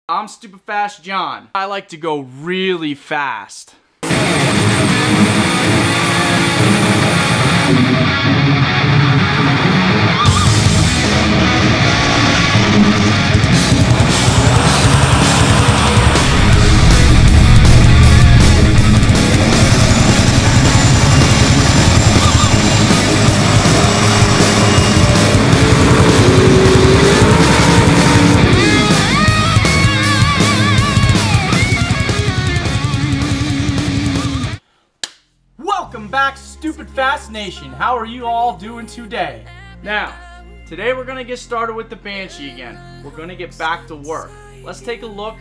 I'm Stupid Fast John. I like to go really fast. Welcome back, Stupid Fast Nation. How are you all doing today? Now, today we're going to get started with the Banshee again. We're going to get back to work. Let's take a look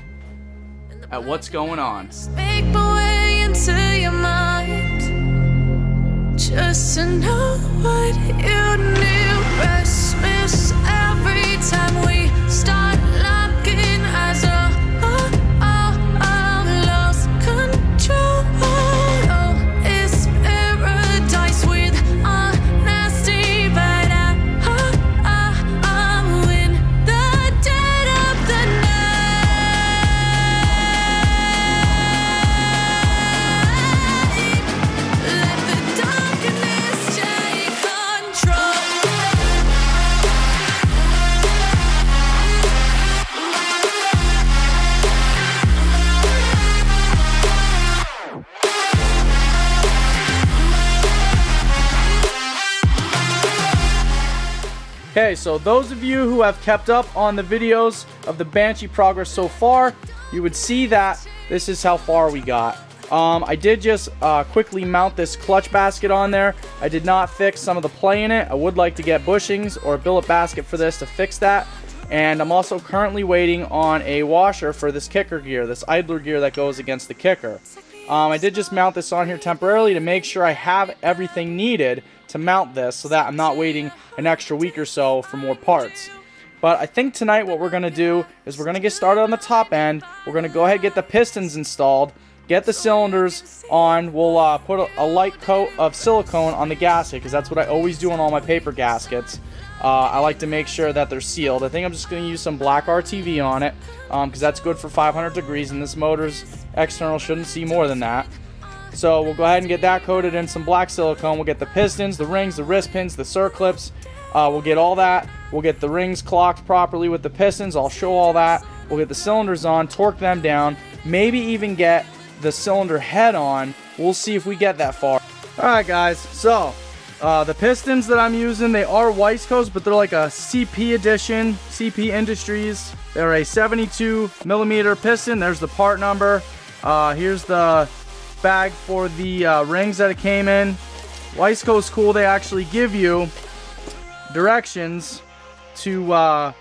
at what's going on. Make my way into your mind, just to know what you knew. Restless every time we start locking eyes. Lost control. Okay, so those of you who have kept up on the videos of the Banshee progress so far, you would see that this is how far we got. I did just quickly mount this clutch basket on there. I did not fix some of the play in it. I would like to get bushings or a billet basket for this to fix that. And I'm also currently waiting on a washer for this kicker gear, this idler gear that goes against the kicker. I did just mount this on here temporarily to make sure I have everything needed to mount this so that I'm not waiting an extra week or so for more parts. But I think tonight what we're going to do is we're going to get started on the top end. We're going to go ahead and get the pistons installed, get the cylinders on. We'll put a light coat of silicone on the gasket because that's what I always do on all my paper gaskets. I like to make sure that they're sealed. I think I'm just going to use some black RTV on it because that's good for 500 degrees and this motor's external shouldn't see more than that. So we'll go ahead and get that coated in some black silicone. We'll get the pistons, the rings, the wrist pins, the circlips. We'll get all that. We'll get the rings clocked properly with the pistons. I'll show all that. We'll get the cylinders on, torque them down, maybe even get the cylinder head on. We'll see if we get that far. Alright guys, so the pistons that I'm using, they are Wiseco's, but they're like a CP edition, CP Industries. They're a 72mm piston. There's the part number. Here's the bag for the rings that it came in. Wiseco's cool. They actually give you directions to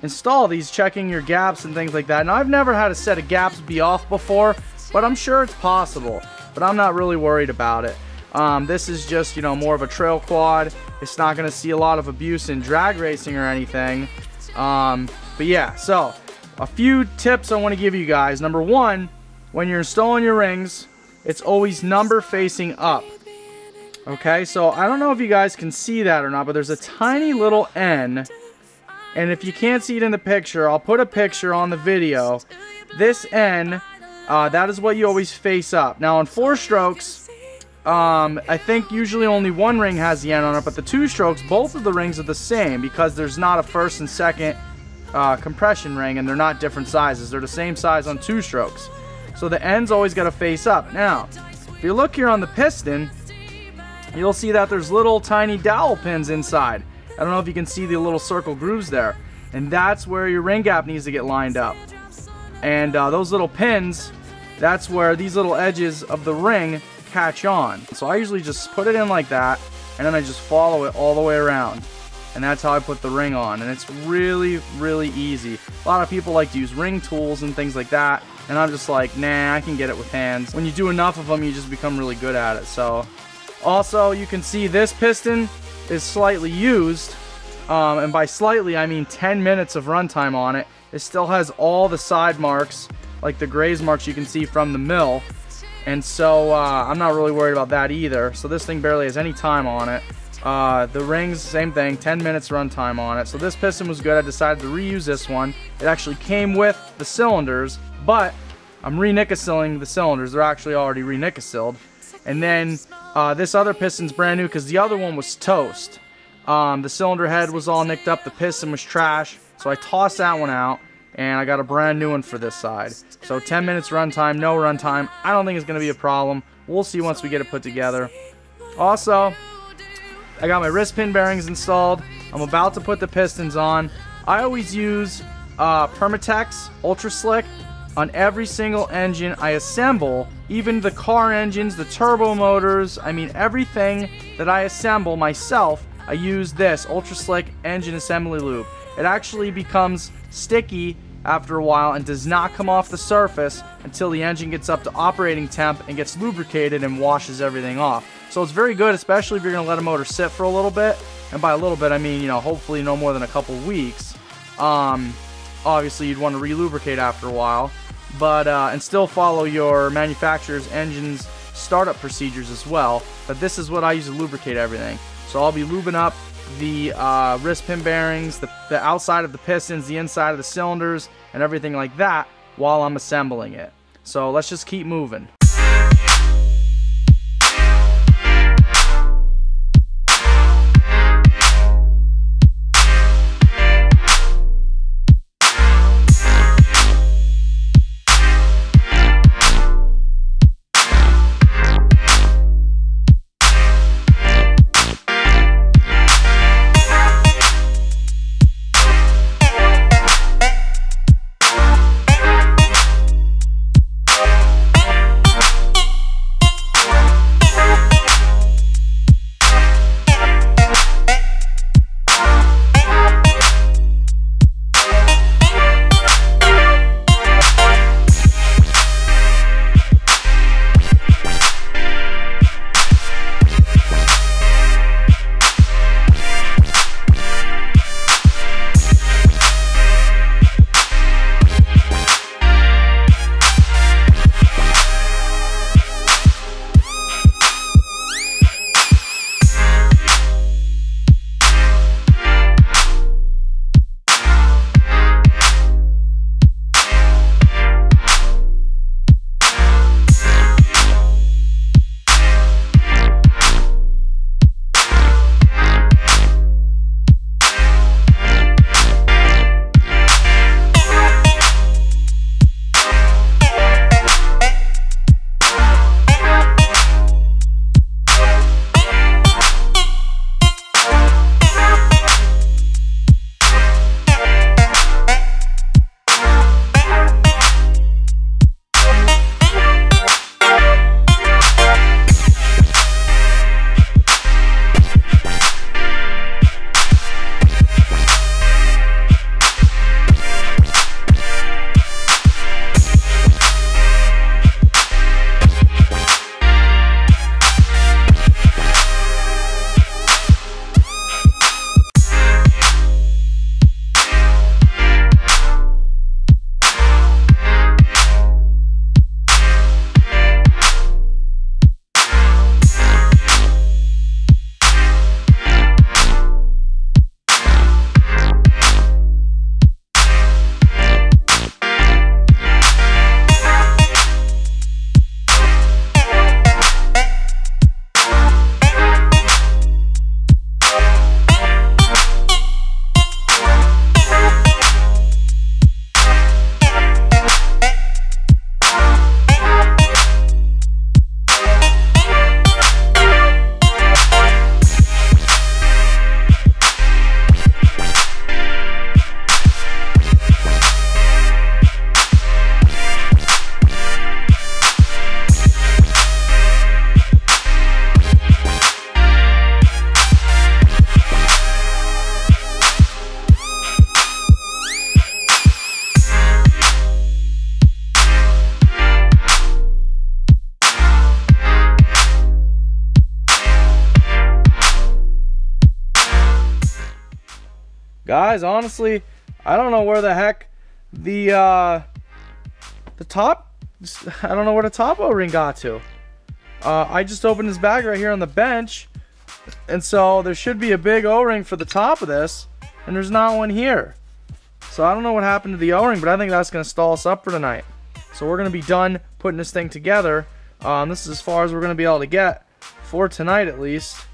install these, checking your gaps and things like that. Now, I've never had a set of gaps be off before, but I'm sure it's possible. But I'm not really worried about it. This is just, you know, more of a trail quad. It's not going to see a lot of abuse in drag racing or anything. But yeah, so a few tips I want to give you guys. Number one, when you're installing your rings, it's always number facing up. Okay, so I don't know if you guys can see that or not, but there's a tiny little N. And if you can't see it in the picture, I'll put a picture on the video. This N, that is what you always face up. Now on 4 strokes, I think usually only one ring has the N on it, but the 2 strokes, both of the rings are the same because there's not a first and second compression ring, and they're not different sizes. They're the same size on 2 strokes. So the end's always got to face up. Now, if you look here on the piston, you'll see that there's little tiny dowel pins inside. I don't know if you can see the little circle grooves there. And that's where your ring gap needs to get lined up. And those little pins, that's where these little edges of the ring catch on. So I usually just put it in like that, and then I just follow it all the way around. And that's how I put the ring on. And it's really, really easy. A lot of people like to use ring tools and things like that. And I'm just like, nah, I can get it with hands. When you do enough of them, you just become really good at it. So, also, you can see this piston is slightly used. And by slightly, I mean 10 minutes of runtime on it. It still has all the side marks, like the graze marks you can see from the mill. And so, I'm not really worried about that either. So this thing barely has any time on it. The rings, same thing, 10 minutes runtime on it. So this piston was good. I decided to reuse this one. It actually came with the cylinders, but I'm re-nickel-sealing the cylinders. They're actually already re-nickel-sealed. And then this other piston's brand new because the other one was toast. The cylinder head was all nicked up. The piston was trash. So I tossed that one out, and I got a brand new one for this side. So 10 minutes runtime, no runtime. I don't think it's going to be a problem. We'll see once we get it put together. Also, I got my wrist pin bearings installed. I'm about to put the pistons on. I always use Permatex Ultra Slick on every single engine I assemble, even the car engines, the turbo motors. I mean, everything that I assemble myself, I use this Ultra Slick engine assembly lube. It actually becomes sticky after a while and does not come off the surface until the engine gets up to operating temp and gets lubricated and washes everything off. So it's very good, especially if you're going to let a motor sit for a little bit. And by a little bit, I mean, you know, hopefully no more than a couple weeks. Obviously, you'd want to re-lubricate after a while, but and still follow your manufacturer's engine's startup procedures as well. But this is what I use to lubricate everything. So I'll be lubing up the wrist pin bearings, the outside of the pistons, the inside of the cylinders, and everything like that while I'm assembling it. So let's just keep moving. Guys, honestly, I don't know where the heck the top, I don't know where the top O-ring got to. I just opened this bag right here on the bench, And so there should be a big O-ring for the top of this, and there's not one here. So I don't know what happened to the O-ring, but I think that's going to stall us up for tonight. So we're going to be done putting this thing together. This is as far as we're going to be able to get for tonight at least.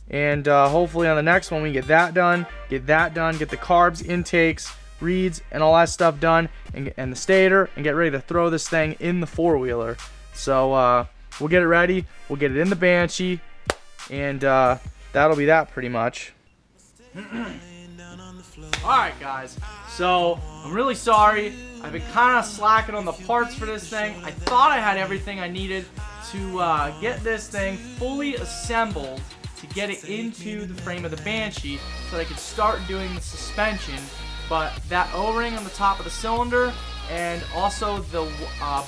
And hopefully on the next one we get that done, get the carbs, intakes, reeds, and all that stuff done, and the stator, and get ready to throw this thing in the four-wheeler. So we'll get it ready, we'll get it in the Banshee, and that'll be that pretty much. Alright guys, so I'm really sorry. I've been kind of slacking on the parts for this thing. I thought I had everything I needed to get this thing fully assembled, to get it into the frame of the Banshee so that I could start doing the suspension. But that O-ring on the top of the cylinder, and also the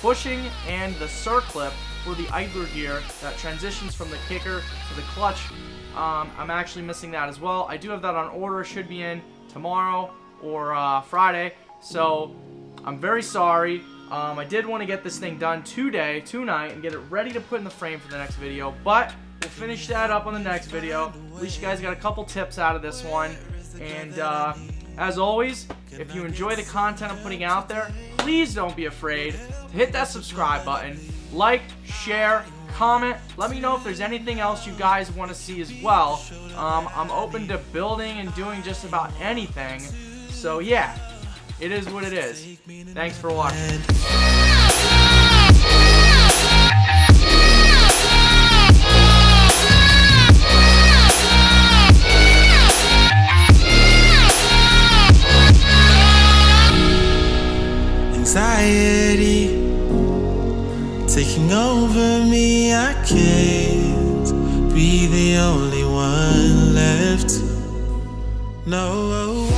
bushing and the circlip for the idler gear that transitions from the kicker to the clutch, I'm actually missing that as well. I do have that on order, should be in tomorrow or Friday, so I'm very sorry. I did want to get this thing done tonight, and get it ready to put in the frame for the next video, but we'll finish that up on the next video. At least you guys got a couple tips out of this one. And as always, if you enjoy the content I'm putting out there, please don't be afraid to hit that subscribe button, like, share, comment. Let me know if there's anything else you guys want to see as well. I'm open to building and doing just about anything. So yeah, it is what it is. Thanks for watching. Anxiety taking over me, I can't be the only one left. No.